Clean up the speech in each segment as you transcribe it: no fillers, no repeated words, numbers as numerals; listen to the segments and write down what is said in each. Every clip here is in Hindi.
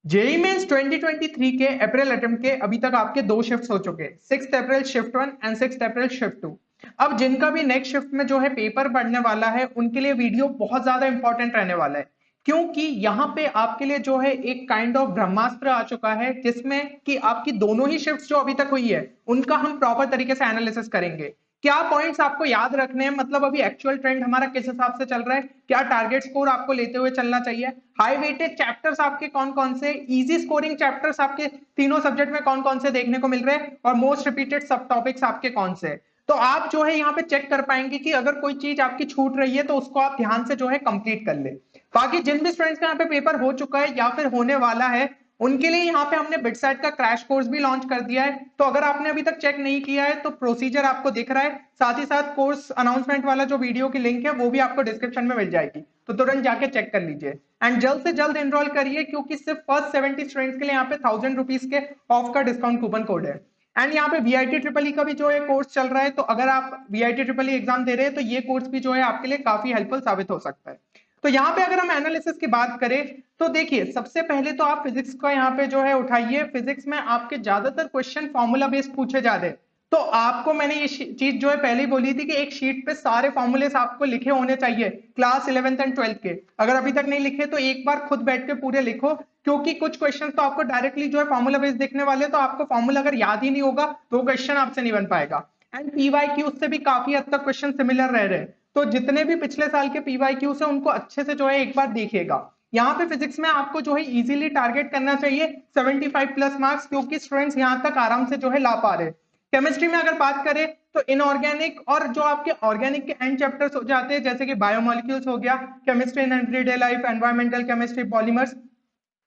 जेई मेंस 2023 के अप्रैल अटेम्प्ट के अभी तक आपके 2 शिफ्ट्स हो चुके हैं, 6 अप्रैल शिफ्ट 1 एंड 6 अप्रैल शिफ्ट 2। अब जिनका भी नेक्स्ट शिफ्ट में जो है पेपर पढ़ने वाला है उनके लिए वीडियो बहुत ज्यादा इंपॉर्टेंट रहने वाला है, क्योंकि यहाँ पे आपके लिए जो है एक काइंड ऑफ ब्रह्मास्त्र आ चुका है जिसमें कि आपकी दोनों ही शिफ्ट्स जो अभी तक हुई है उनका हम प्रॉपर तरीके से एनालिसिस करेंगे। क्या पॉइंट्स आपको याद रखने हैं, मतलब अभी एक्चुअल ट्रेंड हमारा किस हिसाब से चल रहा है, क्या टारगेट स्कोर आपको लेते हुए चलना चाहिए, हाई वेटेड चैप्टर्स आपके कौन कौन से, इजी स्कोरिंग चैप्टर्स आपके तीनों सब्जेक्ट में कौन कौन से देखने को मिल रहे हैं और मोस्ट रिपीटेड सब टॉपिक्स आपके कौन से। तो आप जो है यहाँ पे चेक कर पाएंगे कि अगर कोई चीज आपकी छूट रही है तो उसको आप ध्यान से जो है कंप्लीट कर ले। बाकी जिन भी स्टूडेंट्स का यहाँ पे पेपर हो चुका है या फिर होने वाला है उनके लिए यहाँ पे हमने बिटसाइट का क्रैश कोर्स भी लॉन्च कर दिया है, तो अगर आपने अभी तक चेक नहीं किया है तो प्रोसीजर आपको दिख रहा है, साथ ही साथ कोर्स अनाउंसमेंट वाला जो वीडियो की लिंक है वो भी आपको डिस्क्रिप्शन में मिल जाएगी, तो तुरंत जाके चेक कर लीजिए एंड जल्द से जल्द एनरोल करिए, क्योंकि सिर्फ फर्स्ट 70 स्टूडेंट्स के लिए यहाँ पे 1000 रुपीज के ऑफ का डिस्काउंट कूपन कोड है। एंड यहाँ पे वीआईटी ट्रिपल ई का भी जो है कोर्स चल रहा है, तो अगर आप वीआईटी ट्रिपल ई एग्जाम दे रहे हैं तो ये कोर्स भी जो है आपके लिए काफी हेल्पफुल साबित हो सकता है। तो यहाँ पे अगर हम एनालिसिस की बात करें तो देखिए सबसे पहले तो आप फिजिक्स का यहाँ पे जो है उठाइए, फिजिक्स में आपके ज्यादातर क्वेश्चन फॉर्मूला बेस्ड पूछे जा रहे हैं। तो आपको मैंने ये चीज जो है पहले ही बोली थी कि एक शीट पे सारे फॉर्मूले आपको लिखे होने चाहिए क्लास 11th एंड 12th के, अगर अभी तक नहीं लिखे तो एक बार खुद बैठ के पूरे लिखो, क्योंकि कुछ क्वेश्चन तो आपको डायरेक्टली जो है फॉर्मूला बेस्ड देखने वाले, तो आपको फॉर्मूला अगर याद ही नहीं होगा तो क्वेश्चन आपसे नहीं बन पाएगा। एंड पीवाईक्यू से भी काफी हद तक क्वेश्चन सिमिलर रह रहे हैं, तो जितने भी पिछले साल के पीवाईक्यू से उनको अच्छे से जो है एक बार देखिएगा। यहाँ पे फिजिक्स में आपको जो है इजीली टारगेट करना चाहिए 75 प्लस मार्क्स, क्योंकि स्टूडेंट्स यहाँ तक आराम से जो है ला पा रहे हैं। केमिस्ट्री में अगर बात करें तो इनऑर्गेनिक और जो आपके ऑर्गेनिक के एंड चैप्टर्स हो जाते हैं, जैसे कि बायोमोलिक्यूल्स हो गया, chemistry in everyday life, environmental chemistry, polymers,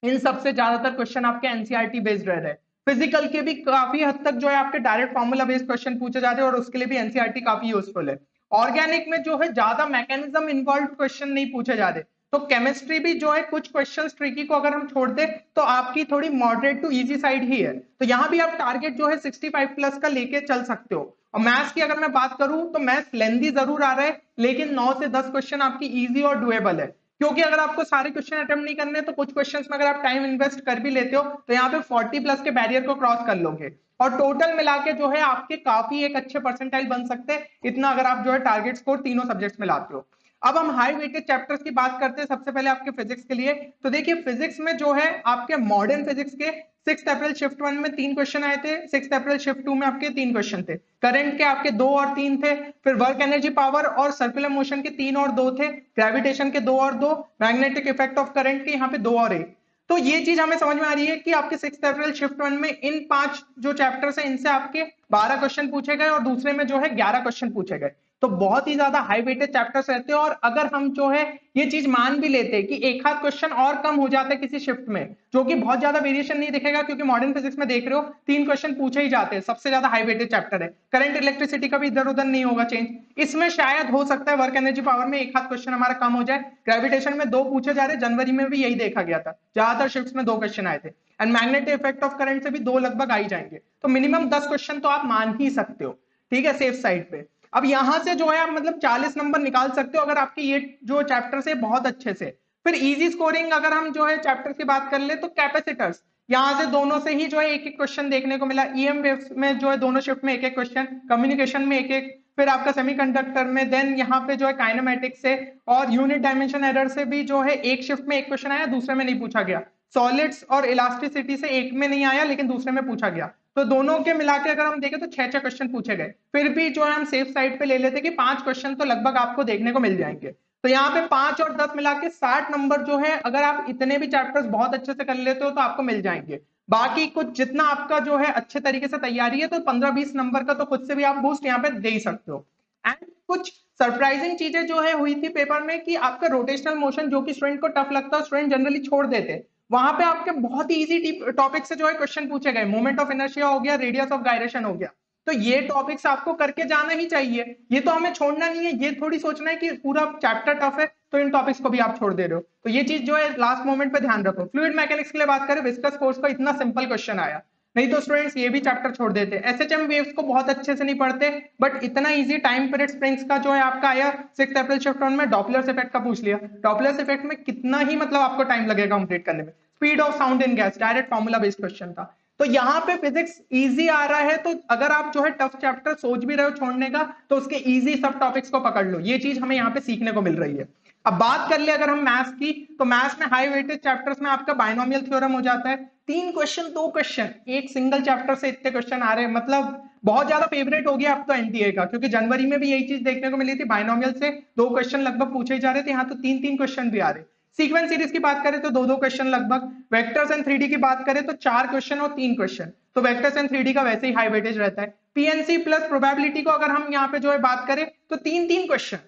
इन सबसे ज्यादातर क्वेश्चन आपके एनसीईआरटी बेस्ड रह रहे हैं। फिजिकल के भी काफी हद तक जो है आपके डायरेक्ट फॉर्मूला बेस्ड क्वेश्चन पूछे जाते हैं और उसके लिए भी एनसीईआरटी काफी यूजफुल है। ऑर्गेनिक में जो है ज्यादा मैकेनिज्म इन्वॉल्व क्वेश्चन नहीं पूछे जाते, तो केमिस्ट्री भी जो है कुछ क्वेश्चंस ट्रिकी को अगर हम छोड़ दे तो आपकी थोड़ी मॉडरेट टू इजी साइड ही है, तो यहाँ भी आप टारगेट जो है 65 प्लस का लेके चल सकते हो। और मैथ्स की अगर मैं बात करूं तो मैथ्स लेंदी जरूर आ रहा है, लेकिन 9 से 10 क्वेश्चन आपकी इजी और डुएबल है, क्योंकि अगर आपको सारे क्वेश्चन अटेम्प्ट नहीं करने तो कुछ क्वेश्चंस में अगर आप टाइम इन्वेस्ट कर भी लेते हो तो यहाँ पे 40 प्लस के बैरियर को क्रॉस कर लोगे और टोटल मिला के जो है आपके काफी एक अच्छे परसेंटाइल बन सकते हैं, इतना अगर आप जो है टारगेट स्कोर तीनों सब्जेक्ट्स में लाते हो। अब हम हाई वेटेड चैप्टर्स की बात करते हैं सबसे पहले आपके फिजिक्स के लिए, तो देखिए फिजिक्स में जो है आपके मॉडर्न फिजिक्स के 6 अप्रैल शिफ्ट 1 में 3 क्वेश्चन आए थे, 6 अप्रैल शिफ्ट 2 में आपके 3 क्वेश्चन थे, करंट के आपके 2 और 3 थे, फिर वर्क एनर्जी पावर और सर्कुलर मोशन के 3 और 2 थे, ग्रेविटेशन के 2 और 2, मैग्नेटिक इफेक्ट ऑफ करंट के यहाँ पे 2 और 1। तो ये चीज हमें समझ में आ रही है कि आपके 6 अप्रैल शिफ्ट 1 में इन 5 जो चैप्टर्स हैं इनसे आपके 12 क्वेश्चन पूछे गए और दूसरे में जो है 11 क्वेश्चन पूछे गए, तो बहुत ही ज्यादा हाई वेटेड चैप्टर्स रहते हैं। और अगर हम जो है ये चीज मान भी लेते हैं कि एक आध क्वेश्चन और कम हो जाता है किसी शिफ्ट में, जो कि बहुत ज्यादा वेरिएशन नहीं दिखेगा, क्योंकि मॉडर्न फिजिक्स में देख रहे हो 3 क्वेश्चन पूछे ही जाते हैं, सबसे ज्यादा हाई वेटेड चैप्टर है, करंट इलेक्ट्रिसिटी का भी इधर उधर नहीं होगा चेंज, इसमें शायद हो सकता है वर्क एनर्जी पावर में एक आध क्वेश्चन हमारा कम हो जाए, ग्रेविटेशन में 2 पूछे जा रहे, जनवरी में भी यही देखा गया था, ज्यादातर शिफ्ट में 2 क्वेश्चन आए थे, and magnetic effect of current से भी 2 लगभग आ ही जाएंगे, तो मिनिमम 10 क्वेश्चन तो आप मान ही सकते हो, ठीक है, सेफ साइड पे। अब यहां से जो है आप मतलब 40 नंबर निकाल सकते हो अगर आपके ये जो चैप्टर से बहुत अच्छे से। फिर इजी स्कोरिंग अगर हम जो है चैप्टर की बात कर ले तो कैपेसिटर्स, यहां से दोनों से ही जो है एक एक क्वेश्चन देखने को मिला, ईएम वेव्स में जो है दोनों शिफ्ट में एक एक क्वेश्चन, कम्युनिकेशन में एक एक, फिर आपका सेमीकंडक्टर में, देन यहाँ पे जो है काइनेमेटिक्स से और यूनिट डायमेंशन एरर से भी जो है एक शिफ्ट में एक क्वेश्चन आया, दूसरे में नहीं पूछा गया, सॉलिड्स और इलास्टिसिटी से एक में नहीं आया लेकिन दूसरे में पूछा गया, तो दोनों के मिला के अगर हम देखें तो 6 क्वेश्चन पूछे गए, फिर भी जो है हम सेफ साइड पे ले लेते कि 5 क्वेश्चन तो लगभग आपको देखने को मिल जाएंगे, तो यहाँ पे 5 और 10 मिला के 60 नंबर जो है अगर आप इतने भी चैप्टर्स बहुत अच्छे से कर लेते हो तो आपको मिल जाएंगे। बाकी कुछ जितना आपका जो है अच्छे तरीके से तैयारी है तो 15-20 नंबर का तो खुद से भी आप बूस्ट यहाँ पे दे ही सकते हो। एंड कुछ सरप्राइजिंग चीजें जो है हुई थी पेपर में कि आपका रोटेशनल मोशन जो कि स्टूडेंट को टफ लगता है, स्टूडेंट जनरली छोड़ देते, वहां पे आपके बहुत ही इजी टॉपिक से जो है क्वेश्चन पूछे गए, मोमेंट ऑफ इनर्शिया हो गया, रेडियस ऑफ गायरेशन हो गया, तो ये टॉपिक्स आपको करके जाना ही चाहिए, ये तो हमें छोड़ना नहीं है, ये थोड़ी सोचना है कि पूरा चैप्टर टफ है तो इन टॉपिक्स को भी आप छोड़ दे रहे हो, तो ये चीज जो है लास्ट मोमेंट पे ध्यान रखो। फ्लूइड मैकेनिक्स के लिए बात करें, विस्कस फोर्स का इतना सिंपल क्वेश्चन आया, नहीं तो स्टूडेंट्स ये भी चैप्टर छोड़ देते। एसएचएम वेव्स को बहुत अच्छे से नहीं पढ़ते, बट इतना इजी टाइम पीरियड स्प्रिंग्स का जो है आपका आया 6 अप्रैल शिफ्ट 1 में, डॉपलर्स इफेक्ट का पूछ लिया, डॉपलर्स इफेक्ट में कितना ही मतलब आपको टाइम लगेगा कंप्लीट करने में, speed of sound in gas, direct formula based question था। तो यहाँ पे फिजिक्स इजी आ रहा है, तो अगर आप जो है टफ चैप्टर सोच भी रहे हो छोड़ने का, तो उसके इजी सब टॉपिक्स को पकड़ लो, ये चीज हमें यहाँ पे सीखने को मिल रही है। अब बात कर ले अगर हम मैथ्स की, तो मैथ्स में हाई वेटेज चैप्टर्स में आपका बाइनोमियल थ्योरम हो जाता है, 3 क्वेश्चन 2 क्वेश्चन, एक सिंगल चैप्टर से इतने क्वेश्चन आ रहे हैं, मतलब बहुत ज्यादा फेवरेट हो गया अब तो एनटीए का, क्योंकि जनवरी में भी यही चीज देखने को मिली थी, बाइनोमियल से 2 क्वेश्चन लगभग पूछे ही जा रहे थे, यहाँ तो 3 क्वेश्चन भी आ रहे। सीक्वेंस सीरीज की बात करें तो 2 क्वेश्चन लगभग, वेक्टर्स एंड 3D की बात करें तो 4 क्वेश्चन और 3 क्वेश्चन, तो वेक्टर्स एंड 3D का वैसे ही हाई वेटेज रहता है। पीएनसी प्लस प्रोबेबिलिटी को अगर हम यहाँ पे जो है बात करें तो 3 क्वेश्चन,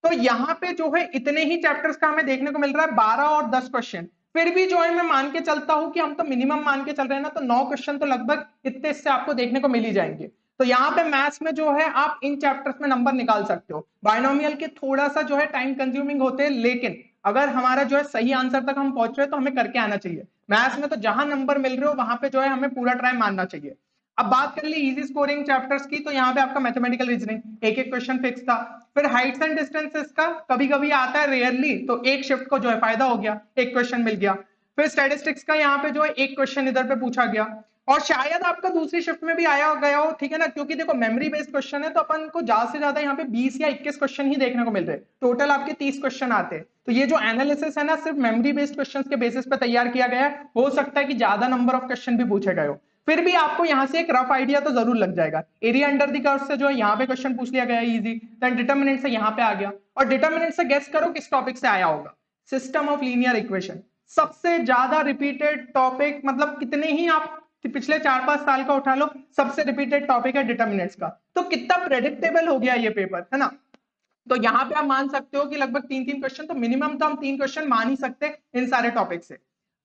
तो यहाँ पे जो है इतने ही चैप्टर्स का हमें देखने को मिल रहा है 12 और 10 क्वेश्चन। फिर भी जो है मैं मान के चलता हूं कि हम तो मिनिमम मान के चल रहे हैं ना, तो 9 क्वेश्चन तो लगभग इतने इससे आपको देखने को मिल ही जाएंगे। तो यहाँ पे मैथ्स में जो है आप इन चैप्टर्स में नंबर निकाल सकते हो। बाइनोमियल के थोड़ा सा जो है टाइम कंज्यूमिंग होते हैं, लेकिन अगर हमारा जो है सही आंसर तक हम पहुंच रहे हैं तो हमें करके आना चाहिए। मैथ्स में तो जहां नंबर मिल रहे हो वहां पे जो है हमें पूरा ट्राई मारना चाहिए। अब बात कर ली इजी स्कोरिंग चैप्टर्स की, तो यहाँ पे आपका मैथमेटिकल रीजनिंग एक एक क्वेश्चन फिक्स था। फिर हाइट्स एंड डिस्टेंसेस का कभी कभी आता है रेयरली, तो एक शिफ्ट को जो है फायदा हो गया, एक क्वेश्चन मिल गया। फिर स्टैटिस्टिक्स का यहाँ पे जो है एक क्वेश्चन इधर पे पूछा गया, और शायद आपका दूसरी शिफ्ट में भी आया गया हो, ठीक है ना, क्योंकि देखो मेमोरी बेस्ड क्वेश्चन है, तो अपन को ज्यादा से ज्यादा यहाँ पे 20 या 21 क्वेश्चन ही देखने को मिल रहे हैं, टोटल आपके 30 क्वेश्चन आते हैं। तो ये जो एनालिसिस है ना, सिर्फ मेमोरी बेस्ड क्वेश्चन के बेसिस पे तैयार किया गया है, हो सकता है कि ज्यादा नंबर ऑफ क्वेश्चन भी पूछे गए हो, फिर भी आपको यहाँ से एक रफ आइडिया तो जरूर लग जाएगा। एरिया अंडर द कर्व से जो है यहाँ पे क्वेश्चन पूछ लिया गया है इजी, देन डिटरमिनेंट से यहाँ पे आ गया, और डिटरमिनेंट से गेस करो किस टॉपिक से आया होगा, सिस्टम ऑफ लीनियर इक्वेशन, सबसे ज्यादा रिपीटेड टॉपिक, मतलब कितने ही आप पिछले 4-5 साल का उठा लो, सबसे रिपीटेड टॉपिक है डिटरमिनेंट्स का। तो कितना प्रेडिक्टेबल हो गया ये पेपर, है ना। तो यहाँ पे आप मान सकते हो कि लगभग 3-3 क्वेश्चन, तो मिनिमम तो हम 3 क्वेश्चन मान ही सकते इन सारे टॉपिक से।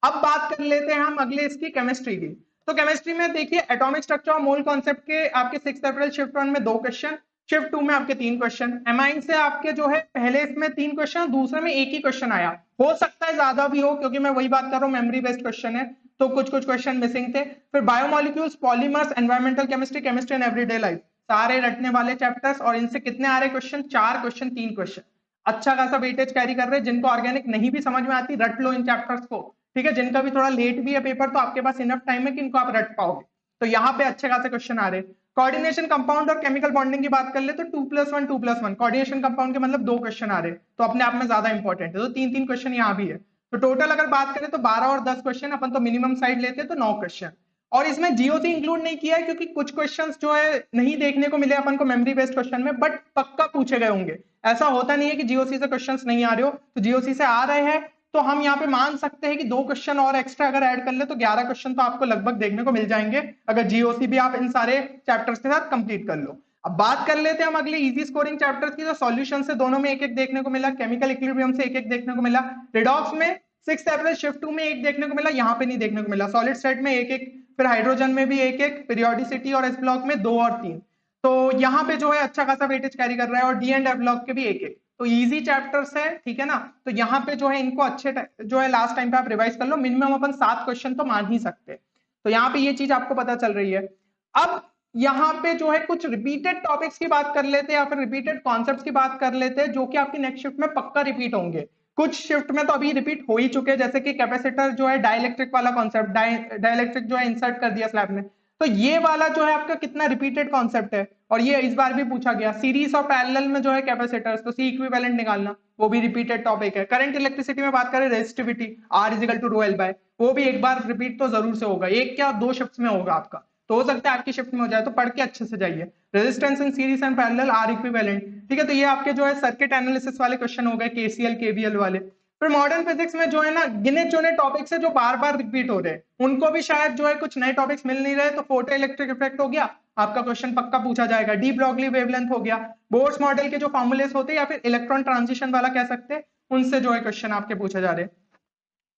अब बात कर लेते हैं हम अगले इसकी केमिस्ट्री की। तो केमिस्ट्री में देखिए एटॉमिक स्ट्रक्चर और मोल कॉन्सेप्ट के आपके 6 अप्रैल शिफ्ट 1 में 2 क्वेश्चन, शिफ्ट 2 में आपके 3 क्वेश्चन, एमाइन से आपके जो है पहले इसमें 3 क्वेश्चन, दूसरे में एक ही क्वेश्चन आया, हो सकता है ज्यादा भी हो, क्योंकि मैं वही बात कर रहा हूँ मेमोरी बेस्ड क्वेश्चन है, तो कुछ कुछ क्वेश्चन मिसिंग थे। फिर biomolecules, polymers, environmental chemistry, chemistry and everyday life, सारे रटने वाले चैप्टर्स, और इनसे कितने आ रहे क्वेश्चन, 4 क्वेश्चन 3 क्वेश्चन, अच्छा खासा वेटेज कैरी कर रहे हैं। जिनको ऑर्गेनिक नहीं भी समझ में आती, रट लो इन चैप्टर्स को, ठीक है। जिनका भी थोड़ा लेट भी है पेपर, तो आपके पास इनफ टाइम है कि इनको आप रट पाओगे। तो यहाँ पे अच्छे खासे क्वेश्चन आ रहे हैं। कोऑर्डिनेशन कंपाउंड और केमिकल बॉन्डिंग की बात कर ले तो 2+1 2+1, कोऑर्डिनेशन कंपाउंड के मतलब 2 क्वेश्चन आ रहे हैं, तो अपने आप में ज्यादा इंपॉर्टेंट है, तो 3-3 क्वेश्चन यहाँ भी है। तो टोटल अगर बात करें तो 12 और 10 क्वेश्चन, अपन तो मिनिमम साइड लेते हैं, तो 9 क्वेश्चन। और इसमें जीओसी इंक्लूड नहीं किया है, क्योंकि कुछ क्वेश्चंस जो है नहीं देखने को मिले अपन को मेमोरी बेस्ड क्वेश्चन में, बट पक्का पूछे गए होंगे। ऐसा होता नहीं है कि जीओसी से क्वेश्चंस नहीं आ रहे हो, तो जीओसी से आ रहे हैं, तो हम यहाँ पे मान सकते हैं कि 2 क्वेश्चन और एक्स्ट्रा अगर ऐड कर ले तो 11 क्वेश्चन तो आपको लगभग देखने को मिल जाएंगे, अगर जीओसी भी आप इन सारे चैप्टर्स के साथ कंप्लीट कर लो। अब बात कर लेते हैं हम अगले इजी स्कोरिंग चैप्टर्स की। तो सॉल्यूशन से दोनों में एक एक देखने को मिला, केमिकल इक्विलिब्रियम से एक एक देखने को मिला, रिडॉक्स में 6 अप्रैल शिफ्ट 2 में एक देखने को मिला, यहाँ पे नहीं देखने को मिला, सॉलिड स्टेट में एक एक, फिर हाइड्रोजन में भी एक एक, पीरियोडिसिटी और एस ब्लॉक में 2 और 3, तो यहाँ पे जो है अच्छा खासा वेटेज कैरी कर रहा है, और डी एंड एफ ब्लॉक के भी एक एक, तो इजी चैप्टर्स है, ठीक है ना। तो यहाँ पे जो है इनको अच्छे जो है लास्ट टाइम पे आप रिवाइज कर लो, मिनिमम अपन 7 क्वेश्चन तो मान ही सकते, तो यहाँ पे ये चीज आपको पता चल रही है। अब यहाँ पे जो है कुछ रिपीटेड टॉपिक्स की बात कर लेते हैं, या फिर रिपीटेड कॉन्सेप्ट्स की बात कर लेते हैं, जो कि आपकी नेक्स्ट शिफ्ट में पक्का रिपीट होंगे। कुछ शिफ्ट में तो अभी रिपीट हो ही चुके हैं, जैसे कि कैपेसिटर जो है डाइलेक्ट्रिक वाला कॉन्सेप्ट, डाइलेक्ट्रिक जो है इंसर्ट कर दिया स्लैब में, तो ये वाला जो है आपका कितना रिपीटेड कॉन्सेप्ट है, और ये इस बार भी पूछा गया। सीरीज और पैरेलल में जो है कैपेसिटर्स, तो सी इक्विवेलेंट निकालना, वो भी रिपीटेड टॉपिक है। करंट इलेक्ट्रिसिटी में बात करें resistivity, R equal to rho L by, वो भी एक बार रिपीट तो जरूर से होगा, एक क्या 2 शिफ्ट में होगा आपका, तो हो सकता है आपकी शिफ्ट में हो जाए, तो पढ़ के अच्छे से जाइए। Resistance in series and parallel, R equivalent, ठीक है। तो ये आपके जो है सर्किट एनालिसिस वाले क्वेश्चन हो गए, केसीएल केवीएल वाले। फिर मॉडर्न फिजिक्स में जो है ना गिने चुने टॉपिक्स है जो बार बार रिपीट हो रहे हैं, उनको भी शायद जो है कुछ नए टॉपिक्स मिल नहीं रहे, तो फोटो इलेक्ट्रिक इफेक्ट हो गया आपका, क्वेश्चन पक्का पूछा जाएगा। डी ब्रॉगली वेवलेंथ हो गया, बोर्स मॉडल के जो फॉर्मुलेस होते हैं, या फिर इलेक्ट्रॉन ट्रांजिशन वाला कह सकते हैं, उनसे जो है क्वेश्चन आपके पूछे जा रहे हैं।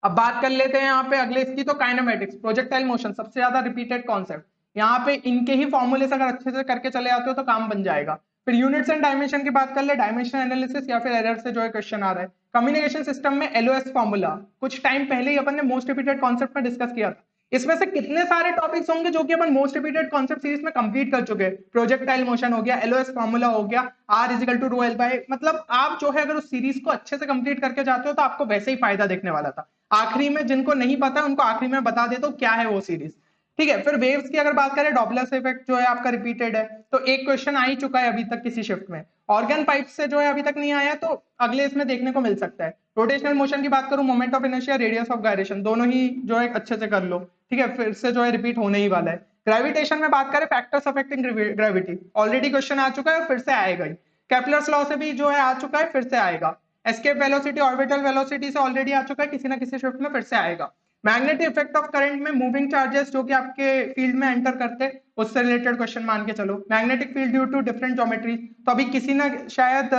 अब बात कर लेते हैं यहाँ पे अगले इसकी, तो काइनेमेटिक्स, प्रोजेक्टाइल मोशन, सबसे ज्यादा रिपीटेड कॉन्सेप्ट, यहाँ पे इनके ही फॉर्मुलेस अगर अच्छे से करके चले आते हो तो काम बन जाएगा। फिर यूनिट्स एंड डायमेंशन की बात कर ले, डायमेंशन एनालिसिस या फिर एरर से जो है क्वेश्चन आ रहा है। कम्युनिकेशन सिस्टम में एलओएस फॉर्मूला, कुछ टाइम पहले ही अपन ने मोस्ट रिपीटेड कॉन्सेप्ट में डिस्कस किया था। इसमें से कितने सारे टॉपिक्स होंगे जो कि अपन मोस्ट रिपीटेड कॉन्सेप्ट सीरीज में कंप्लीट कर चुके हैं। प्रोजेक्टाइल मोशन हो गया, एलओएस फॉर्मूला हो गया, R equal to rho L by, मतलब आप जो है अगर उस सीरीज को अच्छे से कंप्लीट करके जाते हो तो आपको वैसे ही फायदा देखने वाला था। आखिरी में जिनको नहीं पता उनको आखिरी में बता देता हूँ क्या है वो सीरीज। ठीक है, फिर वेव्स की अगर बात करें, डॉपलर इफेक्ट जो है आपका रिपीटेड है, तो एक क्वेश्चन आ ही चुका है अभी तक किसी शिफ्ट में। ऑर्गन पाइप से जो है अभी तक नहीं आया, तो अगले इसमें देखने को मिल सकता है। रोटेशनल मोशन की बात करूं, moment of inertia, radius of gyration, दोनों ही जो है अच्छे से कर लो। ठीक है, फिर से जो है रिपीट होने ही वाला है। ग्रेविटेशन में बात करें, factors affecting gravity, already question आ चुका है, फिर से आएगा ही। केपलर्स लॉ से भी जो है आ चुका है, फिर से आएगा। एस्केप वेलोसिटी, ऑर्बिटल वेलोसिटी से ऑलरेडी आ चुका है, किसी ना किसी शिफ्ट में फिर से आएगा। मैग्नेटिक इफेक्ट ऑफ करंट में मूविंग चार्जेस जो कि आपके फील्ड में एंटर करते हैं, उससे रिलेटेड क्वेश्चन मान के चलो। Magnetic field due to different geometry, तो अभी किसी ना शायद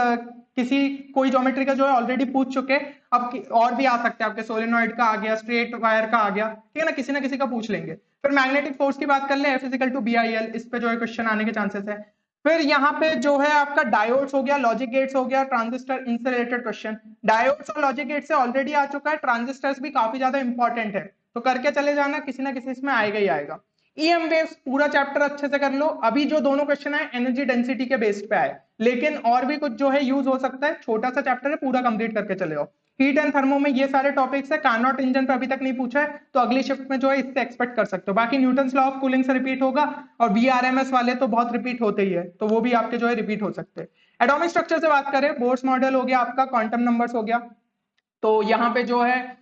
किसी कोई ज्योमेट्री का जो है ऑलरेडी पूछ चुके, अब और भी आ सकते हैं आपके, सोलेनॉइड का आ गया, स्ट्रेट वायर का आ गया, ठीक है ना किसी का पूछ लेंगे। फिर मैग्नेटिक फोर्स की बात कर ले, F इजिकल टू BIL, इस पे जो है क्वेश्चन आने के चांसेस है। फिर यहाँ पे जो है आपका डायोड्स हो गया, लॉजिक गेट्स हो गया, ट्रांजिस्टर, इनसे रिलेटेड क्वेश्चन। डायोड्स और लॉजिक गेट से ऑलरेडी आ चुका है, ट्रांजिस्टर्स भी काफी ज्यादा इंपॉर्टेंट है, तो करके चले जाना, किसी ना किसी इसमें आएगा ही आएगा। EM वेव्स पूरा चैप्टर अच्छे से कर लो। अभी जो दोनों क्वेश्चन है एनर्जी डेंसिटी के बेस्ड पे आए, लेकिन और भी कुछ जो है यूज हो सकता है, छोटा सा चैप्टर है, पूरा कंप्लीट करके चले जाओ। हीट एंड थर्मो में ये सारे टॉपिक्स है। कार्नोट इंजन पे अभी तक नहीं पूछा है, तो अगली शिफ्ट में जो है इससे एक्सपेक्ट कर सकते हो। बाकी न्यूटन लॉ ऑफ कूलिंग से रिपीट होगा, और BRMS वाले तो बहुत रिपीट होते ही है, तो वो भी आपके जो है रिपीट हो सकते हैं। एटॉमिक स्ट्रक्चर से बात करें, बोर्स मॉडल हो गया आपका, क्वांटम नंबर्स हो गया, तो यहाँ पे जो है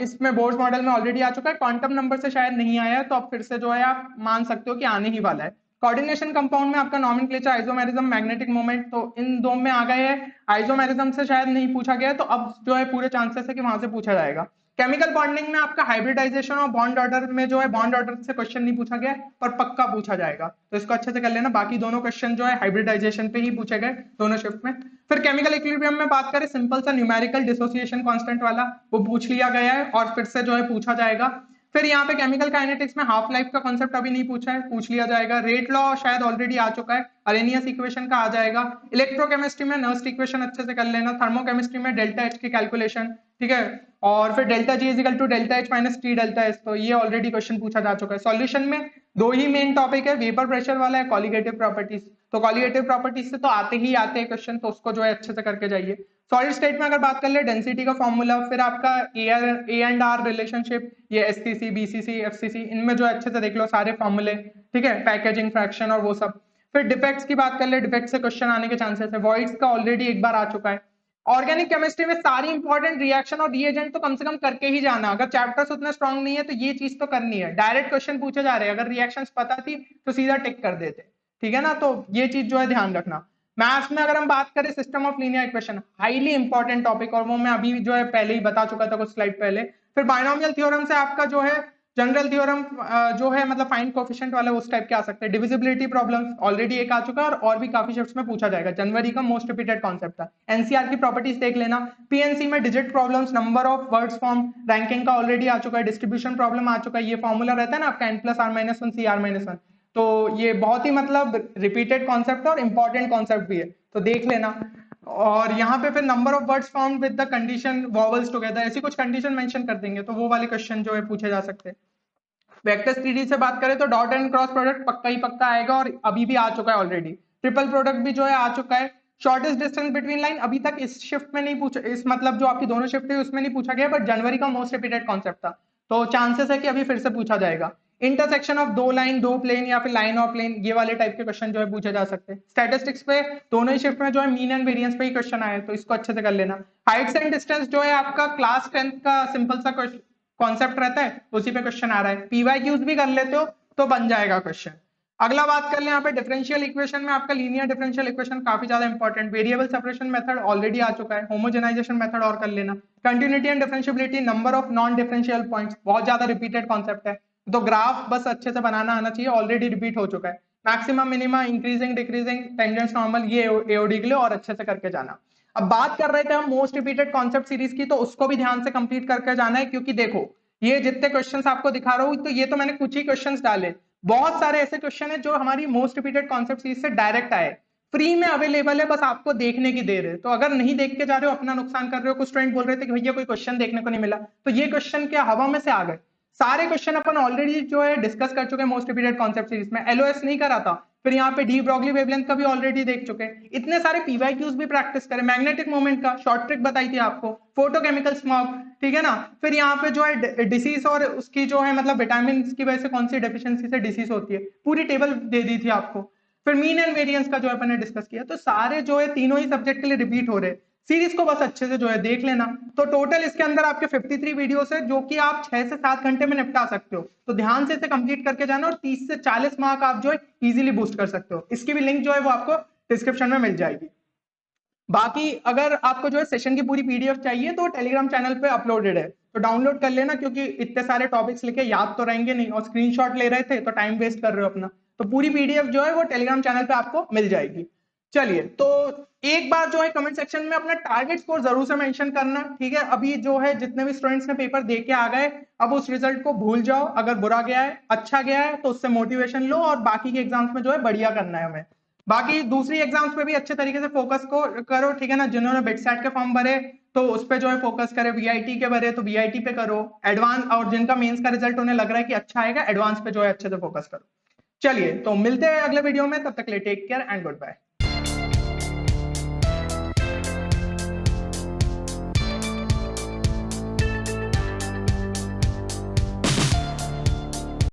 इसमें बोर्स मॉडल में ऑलरेडी आ चुका है, क्वांटम नंबर से शायद नहीं आया है, तो अब फिर से जो है आप मान सकते हो कि आने ही वाला है। कोऑर्डिनेशन कंपाउंड में आपका नॉमेनक्लेचर, आइसोमेरिज्म, मैग्नेटिक मोमेंट, तो इन दो में आ गए हैं। आइसोमेरिज्म से शायद नहीं पूछा गया, तो अब जो है पूरे चांसेस है कि वहां से पूछा जाएगा। केमिकल बॉन्डिंग में आपका हाइब्रिडाइजेशन और बॉन्ड ऑर्डर में जो है बॉन्ड ऑर्डर से क्वेश्चन नहीं पूछा गया, पर पक्का पूछा जाएगा, तो इसको अच्छे से कर लेना। बाकी दोनों क्वेश्चन जो है हाइब्रिडाइजेशन पे ही पूछे गए दोनों शिफ्ट में। फिर केमिकल इक्विलिब्रियम में बात करें, सिंपल सा न्यूमेरिकल डिसोसिएशन कांस्टेंट वाला, वो पूछ लिया गया है और फिर से जो है पूछा जाएगा। फिर यहाँ पे केमिकल काइनेटिक्स में हाफ लाइफ का कॉन्सेप्ट अभी नहीं पूछा है, पूछ लिया जाएगा। रेट लॉ शायद ऑलरेडी आ चुका है, अरेनियस इक्वेशन का आ जाएगा। इलेक्ट्रोकेमिस्ट्री में नर्स्ट इक्वेशन अच्छे से कर लेना। थर्मोकेमिस्ट्री में डेल्टा एच की कैलकुलेशन, ठीक है, और फिर delta G equal to delta H minus T delta H, तो ये ऑलरेडी क्वेश्चन पूछा जा चुका है। सॉल्यूशन में दो ही मेन टॉपिक है, वेपर प्रेशर वाला है, कॉलिगेटिव प्रॉपर्टीज, तो कॉलिगेटिव प्रॉपर्टीज से तो आते ही आते हैं क्वेश्चन, तो उसको जो है अच्छे से करके जाइए। सॉलिड स्टेट में अगर बात कर ले, डेंसिटी का फॉर्मूला, फिर आपका A&R रिलेशनशिप, ये SCC, BCC, FCC, इनमें जो है अच्छे से देख लो सारे फॉर्मूले, ठीक है, पैकेजिंग, फ्रैक्शन और वो सब। फिर डिफेक्ट्स की बात कर ले, डिफेक्ट से क्वेश्चन आने के चांसेस है। वॉइड्स का ऑलरेडी एक बार आ चुका है। ऑर्गेनिक केमिस्ट्री में सारी इंपॉर्टेंट रिएक्शन और रिएजेंट तो कम से कम करके ही जाना, अगर चैप्टर्स उतने स्ट्रांग नहीं है तो ये चीज तो करनी है। डायरेक्ट क्वेश्चन पूछे जा रहे हैं, अगर रिएक्शंस पता थी तो सीधा टिक कर देते, ठीक है ना, तो ये चीज जो है ध्यान रखना। मैथ्स में अगर हम बात करें, system of linear equation, highly important topic, और वो मैं अभी जो है पहले ही बता चुका था कुछ स्लाइड पहले। फिर बायनोमियल थ्योरम से आपका जो है जनरल थ्योरम जो है मतलब फाइंड कोएफिशिएंट वाला, उस टाइप के आ सकते हैं। डिविजिबिलिटी प्रॉब्लम्स ऑलरेडी एक आ चुका है, और भी काफी शिफ्ट्स में पूछा जाएगा, जनवरी का मोस्ट रिपीटेड कॉन्सेप्ट था। एनसीआर की प्रॉपर्टीज देख लेना। पीएनसी में digit problems, number of words form, ranking का ऑलरेडी आ चुका है। डिस्ट्रीब्यूशन प्रॉब्लम आ चुका है, ये फॉर्मूला रहता है ना आपका n+r-1 CR-1, तो ये बहुत ही मतलब रिपीटेड कॉन्सेप्ट है और इंपॉर्टेंट कॉन्सेप्ट भी है, तो देख लेना। और यहाँ पे फिर number of words found with the condition vowels together, ऐसी कुछ कंडीशन मेंशन कर देंगे, तो वो वाले क्वेश्चन जो है पूछे जा सकते हैं। वेक्टर 3D से बात करें तो डॉट एंड क्रॉस प्रोडक्ट पक्का ही पक्का आएगा, और अभी भी आ चुका है ऑलरेडी। ट्रिपल प्रोडक्ट भी जो है आ चुका है। शॉर्टेस्ट डिस्टेंस बिटवीन लाइन अभी तक इस शिफ्ट में नहीं पूछा, इस मतलब जो आपकी दोनों शिफ्ट है उसमें नहीं पूछा गया, बट जनवरी का मोस्ट रिपीटेड कॉन्सेप्ट था, तो चांसेस है कि अभी फिर से पूछा जाएगा। इंटरसेक्शन ऑफ दो लाइन, दो प्लेन, या फिर लाइन और प्लेन, ये वाले टाइप के क्वेश्चन जो है पूछे जा सकते हैं। स्टैटिस्टिक्स पे दोनों ही शिफ्ट में जो है मीन एंड वेरिएंस पे ही क्वेश्चन आए, तो इसको अच्छे से कर लेना। हाइट्स एंड डिस्टेंस जो है आपका क्लास 10th का सिंपल सा कॉन्सेप्ट रहता है, उसी पे क्वेश्चन आ रहा है। पीवाईक्यूज भी कर लेते हो तो बन जाएगा क्वेश्चन। अगला बात कर ले यहाँ पे डिफरेंशियल इक्वेशन में, आपका लीनियर डिफरेंशियल इक्वेशन काफी ज्यादा important. Variable separation method already आ चुका है, होमोजेनाइजेशन मेथड और कर लेना। Continuity and differentiability, number of non differential points, बहुत ज्यादा रिपीटेड कॉन्सेप्ट है, तो ग्राफ बस अच्छे से बनाना आना चाहिए, ऑलरेडी रिपीट हो चुका है। Maximum minima, increasing decreasing, tangents normal, ये एओडी के लिए और अच्छे से करके जाना। अब बात कर रहे थे हम मोस्ट रिपीटेड कॉन्सेप्ट सीरीज की, तो उसको भी ध्यान से कंप्लीट करके जाना है, क्योंकि देखो ये जितने क्वेश्चंस आपको दिखा रहा हूं, तो ये तो मैंने कुछ ही क्वेश्चंस डाले, बहुत सारे ऐसे क्वेश्चन है जो हमारी मोस्ट रिपीटेड कॉन्सेप्ट सीरीज से डायरेक्ट आए, फ्री में अवेलेबल है, बस आपको देखने की देर है। तो अगर नहीं देख के जा रहे हो अपना नुकसान कर रहे हो। कुछ स्टूडेंट बोल रहे थे कि भैया कोई क्वेश्चन देखने को नहीं मिला, तो ये क्वेश्चन क्या हवा में से आ गए? सारे क्वेश्चन अपन ऑलरेडी जो है डिस्कस कर चुके हैं मोस्ट रिपीटेड कॉन्सेप्ट सीरीज में। एलओएस नहीं करा था, फिर यहाँ पे डी ब्रॉगली वेवलेंथ का भी ऑलरेडी देख चुके हैं। इतने सारे पीवाईक्यूज भी प्रैक्टिस करें, मैग्नेटिक मोमेंट का शॉर्ट ट्रिक बताई थी आपको, फोटोकेमिकल स्मॉग, ठीक है ना। फिर यहाँ पे जो है डिसीज और उसकी जो है मतलब विटामिन की वजह से कौन सी डेफिशिएंसी से डिसीज होती है, पूरी टेबल दे दी थी आपको। फिर मीन एंड वेरिएंस का जो अपन ने डिस्कस किया। तो सारे जो है तीनों ही सब्जेक्ट के लिए रिपीट हो रहे, सीरीज को बस अच्छे से जो है देख लेना। तो टोटल इसके अंदर आपके 53 वीडियोस है जो कि आप 6 से 7 घंटे में निपटा सकते हो। तो ध्यान से इसे कंप्लीट करके जाना और 30 से 40 मार्क आप जो है इजीली बूस्ट कर सकते हो। इसकी भी लिंक जो है वो आपको डिस्क्रिप्शन में मिल जाएगी। बाकी अगर आपको जो है सेशन की पूरी पीडीएफ चाहिए तो टेलीग्राम चैनल पे अपलोडेड है, तो डाउनलोड कर लेना, क्योंकि इतने सारे टॉपिक्स लिखे याद तो रहेंगे नहीं, और स्क्रीनशॉट ले रहे थे तो टाइम वेस्ट कर रहे हो अपना। तो पूरी पीडीएफ जो है वो टेलीग्राम चैनल पे आपको मिल जाएगी। चलिए, तो एक बार जो है कमेंट सेक्शन में अपना टारगेट स्कोर जरूर से मेंशन करना, ठीक है। अभी जो है जितने भी स्टूडेंट्स ने पेपर दे के आ गए, अब उस रिजल्ट को भूल जाओ। अगर बुरा गया है, अच्छा गया है, तो उससे मोटिवेशन लो और बाकी के एग्जाम्स में जो है बढ़िया करना है हमें। बाकी दूसरी एग्जाम्स पे भी अच्छे तरीके से फोकस को करो, ठीक है ना। जिन्होंने बिटसैट के फॉर्म भरे तो उस पे जो है फोकस करे, वीआईटी के भरे तो वीआईटी पे करो, एडवांस, और जिनका मेंस का रिजल्ट उन्हें लग रहा है कि अच्छा आएगा, एडवांस पे जो है अच्छे से फोकस करो। चलिए, तो मिलते हैं अगले वीडियो में, तब तक के लिए take care and good bye.